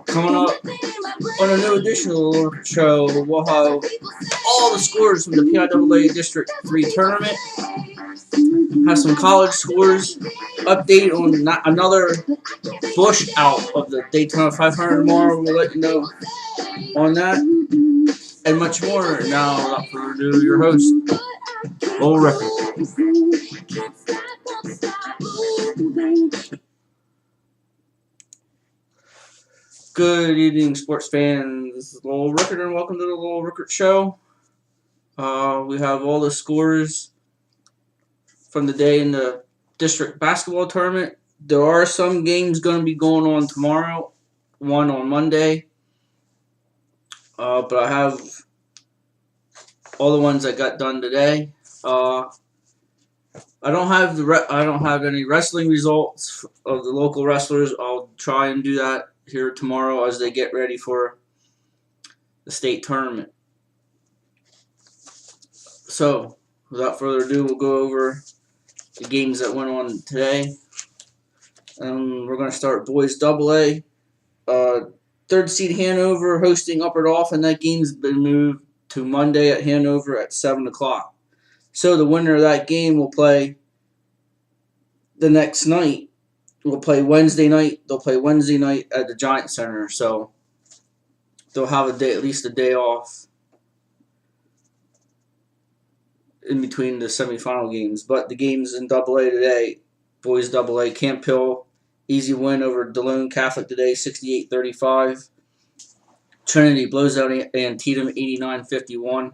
Coming up on a new edition of the Lord Show, we'll have all the scores from the PIAA District 3 tournament. Have some college scores. Update on another Bush out of the Daytona 500 tomorrow. We'll let you know on that and much more. Now, without further ado, your host, Lowell Record. Good evening, sports fans. This is Lowell Record, and welcome to the Lowell Record Show. We have all the scores from the day in the district basketball tournament. There are some games going to be going on tomorrow, one on Monday. But I have all the ones that got done today. I don't have any wrestling results of the local wrestlers. I'll try and do that here tomorrow as they get ready for the state tournament. So, without further ado, we'll go over the games that went on today. We're going to start boys AA. Third seed Hanover hosting Upper Dauphin. That game's been moved to Monday at Hanover at 7 o'clock. So the winner of that game will play the next night. We'll play Wednesday night. They'll play Wednesday night at the Giant Center. So they'll have at least a day off in between the semifinal games. But the games in AA today, boys AA, Camp Hill, easy win over DeLone Catholic today, 68-35. Trinity blows out Antietam, 89-51.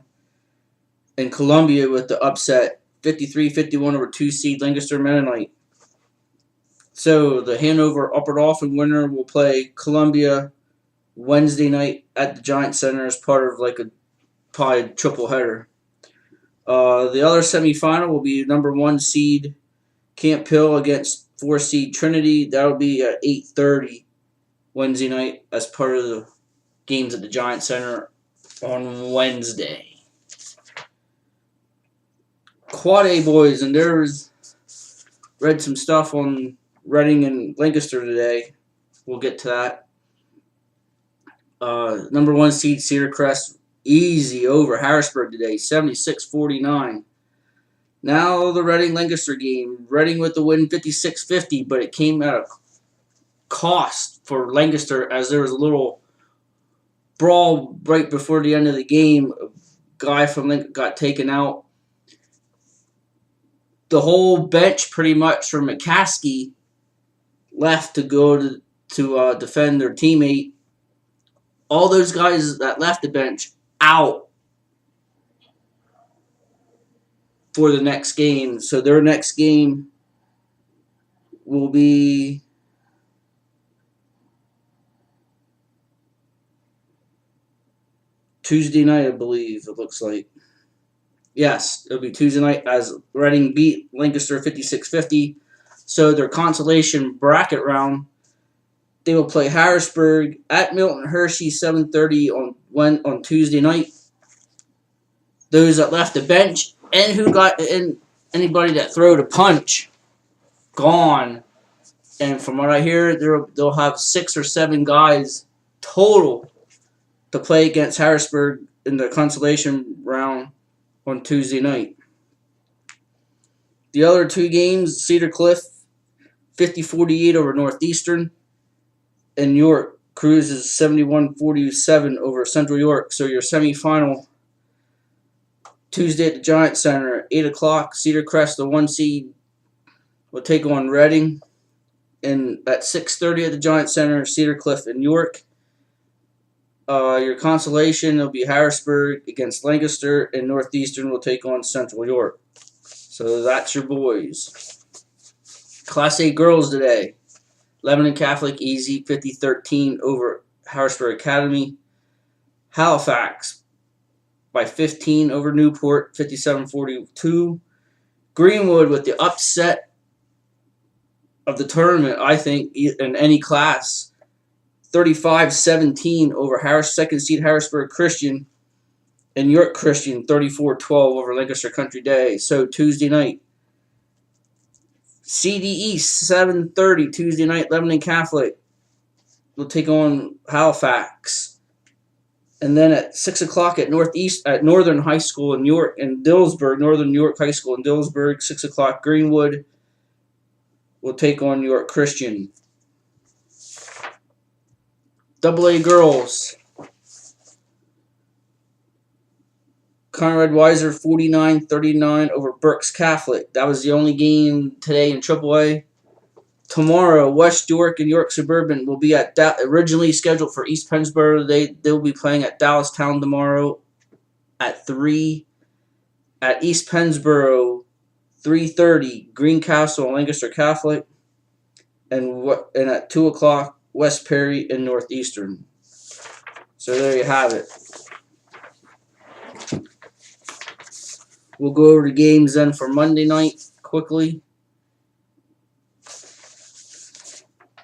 And Columbia with the upset, 53-51 over 2 seed Lancaster Mennonite. So the Hanover Upper Dauphin winner will play Columbia Wednesday night at the Giant Center as part of like a probably triple header. The other semifinal will be number 1 seed Camp Hill against 4 seed Trinity. That will be at 8:30 Wednesday night as part of the games at the Giant Center on Wednesday. Quad A boys, and read some stuff on Reading and Lancaster today. We'll get to that. Number 1 seed Cedar Crest easy over Harrisburg today, 76-49. Now the Reading-Lancaster game. Reading with the win, 56-50, but it came at a cost for Lancaster as there was a little brawl right before the end of the game. A guy from Lincoln got taken out. The whole bench pretty much from McCaskey left to go to defend their teammate. All those guys that left the bench out for the next game. So their next game will be Tuesday night, I believe it looks like. Yes, it'll be Tuesday night as Reading beat Lancaster 56-50. So their consolation bracket round, they will play Harrisburg at Milton Hershey 7:30 on Tuesday night. Those that left the bench and who got in, anybody that throwed a punch, gone. And from what I hear, they'll have 6 or 7 guys total to play against Harrisburg in the consolation round on Tuesday night. The other 2 games, Cedar Cliff 50-48 over Northeastern, and York cruises 71-47 over Central York. So your semifinal Tuesday at the Giant Center, 8 o'clock. Cedar Crest, the 1 seed, will take on Reading, and at 6:30 at the Giant Center, Cedar Cliff and York. Your consolation will be Harrisburg against Lancaster, and Northeastern will take on Central York. So that's your boys. Class A girls today. Lebanon Catholic easy 50-13 over Harrisburg Academy. Halifax by 15 over Newport 57-42. Greenwood with the upset of the tournament, I think, in any class. 35-17 over second seed Harrisburg Christian, and York Christian 34-12 over Lancaster Country Day. So Tuesday night, CD East 7:30 Tuesday night. Lebanon Catholic will take on Halifax. And then at 6 o'clock at Northern High School in York and Dillsburg, Northern York High School in Dillsburg, 6 o'clock Greenwood will take on York Christian. AA girls. Conrad Weiser 49-39 over Berks Catholic. That was the only game today in AAA. Tomorrow, West York and York Suburban will be at originally scheduled for East Pennsboro. They'll be playing at Dallastown tomorrow at 3. At East Pennsboro, 3:30 Greencastle and Lancaster Catholic, and at 2 o'clock West Perry and Northeastern. So there you have it. We'll go over the games then for Monday night quickly.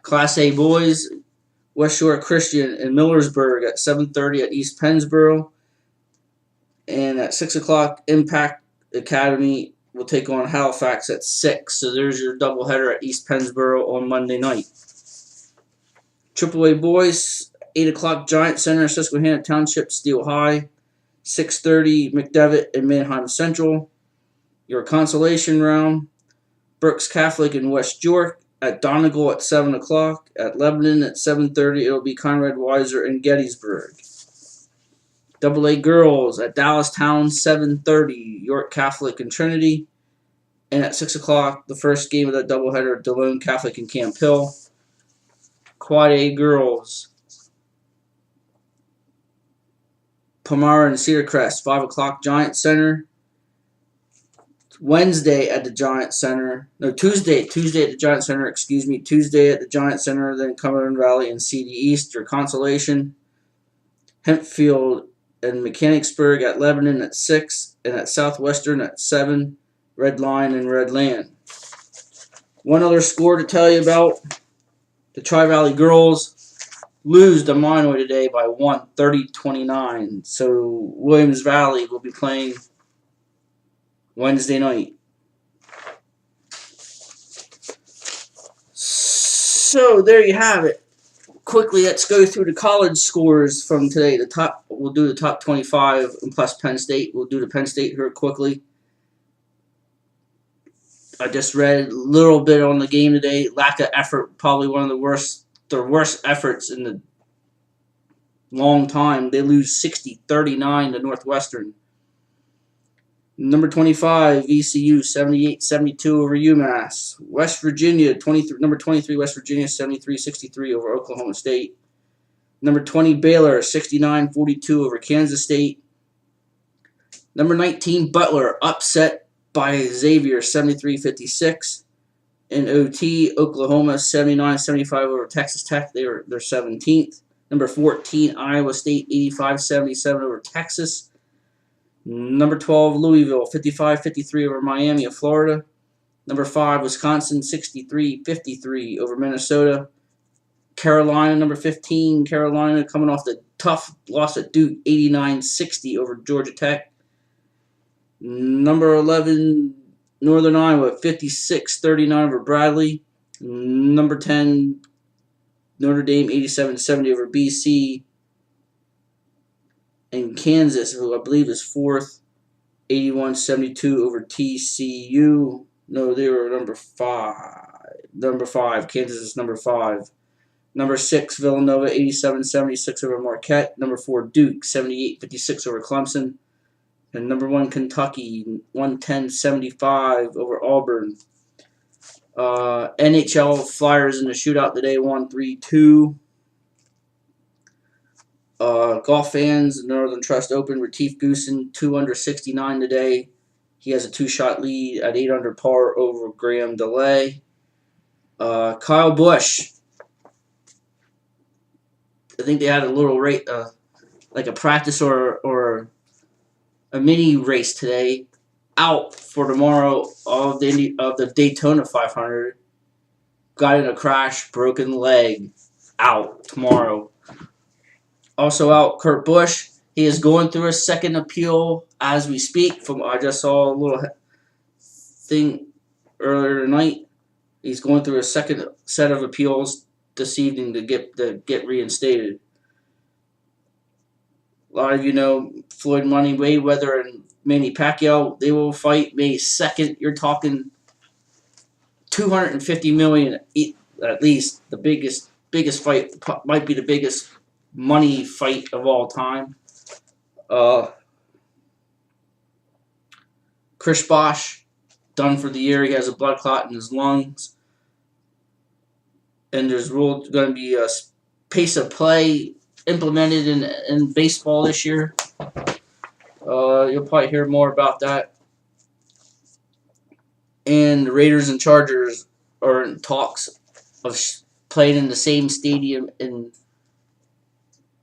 Class A boys, West York Christian in Millersburg at 7:30 at East Pennsboro. And at 6 o'clock, Impact Academy will take on Halifax at 6. So there's your doubleheader at East Pennsboro on Monday night. AAA boys, 8 o'clock, Giant Center, Susquehanna Township, Steel High. 6:30, McDevitt and Manheim Central. Your consolation round, Berks Catholic in West York at Donegal at 7 o'clock. At Lebanon at 7:30, it'll be Conrad Weiser in Gettysburg. AA girls at Dallastown, 7:30, York Catholic and Trinity. And at 6 o'clock, the first game of that doubleheader, Delone Catholic and Camp Hill. Quad A girls, Palmyra and Cedar Crest, 5 o'clock, Giant Center. Wednesday at the Giant Center. No, Tuesday at the Giant Center, Tuesday at the Giant Center, then Cumberland Valley and CD East, or consolation. Hempfield and Mechanicsburg at Lebanon at 6, and at Southwestern at 7, Red Line and Red Land. One other score to tell you about. The Tri-Valley girls lose to Minoy today by 1, 30-29. So Williams Valley will be playing Wednesday night. So there you have it. Quickly, let's go through the college scores from today. We'll do the top 25 and plus Penn State. We'll do the Penn State here quickly. I just read a little bit on the game today. Lack of effort, probably one of the worst efforts in the long time. They lose 60-39 to Northwestern. Number 25, VCU, 78-72 over UMass. West Virginia, number 23, West Virginia, 73-63 over Oklahoma State. Number 20, Baylor, 69-42 over Kansas State. Number 19, Butler, upset by Xavier, 73-56. In OT, Oklahoma, 79-75 over Texas Tech. They're 17th. Number 14, Iowa State, 85-77 over Texas. Number 12, Louisville, 55-53 over Miami of Florida. Number 5, Wisconsin, 63-53 over Minnesota. Carolina, number 15, Carolina coming off the tough loss at Duke, 89-60 over Georgia Tech. Number 11, Northern Iowa, 56-39 over Bradley. Number 10, Notre Dame, 87-70 over BC. And Kansas, who I believe is 4th, 81-72 over TCU. No, they were number 5. Number 5. Kansas is number 5. Number 6, Villanova, 87-76 over Marquette. Number 4, Duke, 78-56 over Clemson. And number 1, Kentucky, 110-75 over Auburn. NHL Flyers in the shootout today, 1-3-2. Golf fans, Northern Trust Open, Retief Goosen, 2 under 69 today. He has a 2-shot lead at 8 under par over Graham DeLay. Kyle Busch, I think they had a little race, like a practice or a mini race today, out for tomorrow of the Daytona 500. Got in a crash, broken leg, out tomorrow. Also out, Kurt Busch. He is going through a second appeal as we speak. I just saw a little thing earlier tonight. He's going through a second set of appeals this evening to get reinstated. A lot of you know Floyd Money Mayweather and Manny Pacquiao. They will fight May 2nd. You're talking $250 million at least. The biggest fight, might be the biggest money fight of all time. Chris Bosh, done for the year. He has a blood clot in his lungs. And there's going to be a pace of play implemented in baseball this year. You'll probably hear more about that. And the Raiders and Chargers are in talks of playing in the same stadium in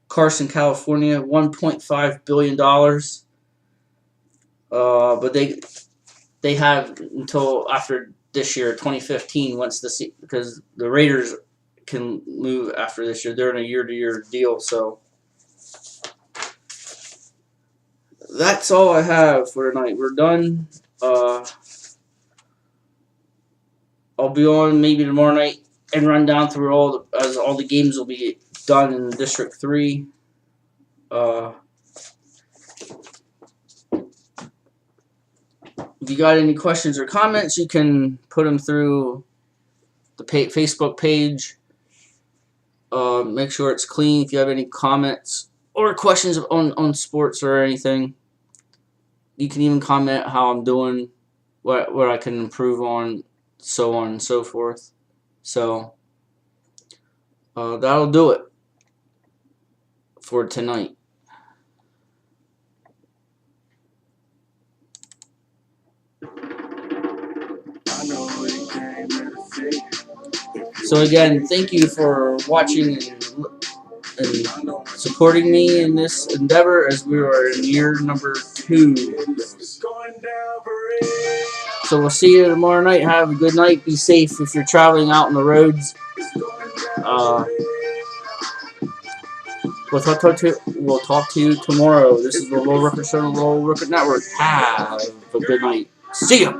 Carson, California. $1.5 billion. But they have until after this year, 2015, because the Raiders can move after this year. They're in a year-to-year deal, so that's all I have for tonight. We're done. I'll be on maybe tomorrow night and run down through all the games will be done in District 3. If you got any questions or comments, you can put them through the Facebook page. Make sure it's clean. If you have any comments or questions on sports or anything, you can even comment how I'm doing, what I can improve on, so on and so forth. So that'll do it for tonight. So again, thank you for watching and supporting me in this endeavor as we are in year number 2. So we'll see you tomorrow night. Have a good night. Be safe if you're traveling out on the roads. We'll talk to you tomorrow. This is the Lowell Rooker Show on the Lowell Rooker Network. Have a good night. See ya.